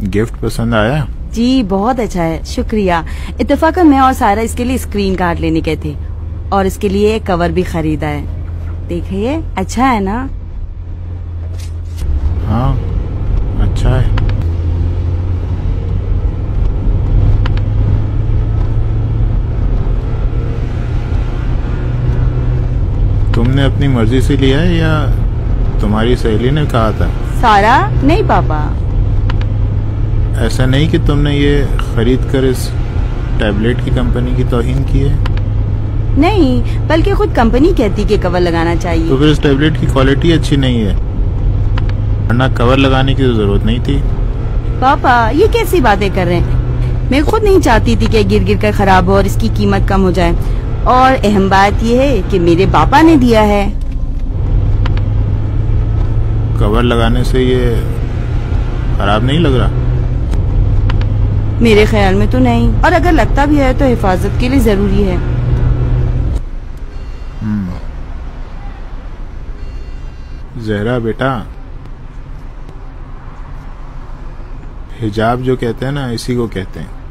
Gift पसंद आया? जी बहुत अच्छा है, शुक्रिया। इत्तेफाकन मैं और सारा इसके लिए स्क्रीन कार्ड लेने गए थे और इसके लिए एक कवर भी खरीदा है। देखिए अच्छा है ना? हाँ अच्छा है। तुमने अपनी मर्जी से लिया है या तुम्हारी सहेली ने कहा था? सारा? नहीं पापा। ऐसा नहीं कि तुमने ये खरीद कर इस टैबलेट की कंपनी की तौहीन की है? नहीं, बल्कि खुद कंपनी कहती कि कवर लगाना चाहिए। तो फिर इस टैबलेट की क्वालिटी अच्छी नहीं है, वरना कवर लगाने की तो जरूरत नहीं थी। पापा ये कैसी बातें कर रहे हैं? मैं खुद नहीं चाहती थी कि गिर गिर कर खराब हो और इसकी कीमत कम हो जाए। और अहम बात यह है कि मेरे पापा ने दिया है। कवर लगाने से ये खराब नहीं लग रहा? मेरे ख्याल में तो नहीं, और अगर लगता भी है तो हिफाजत के लिए जरूरी है। जहरा बेटा, हिजाब जो कहते हैं ना, इसी को कहते हैं।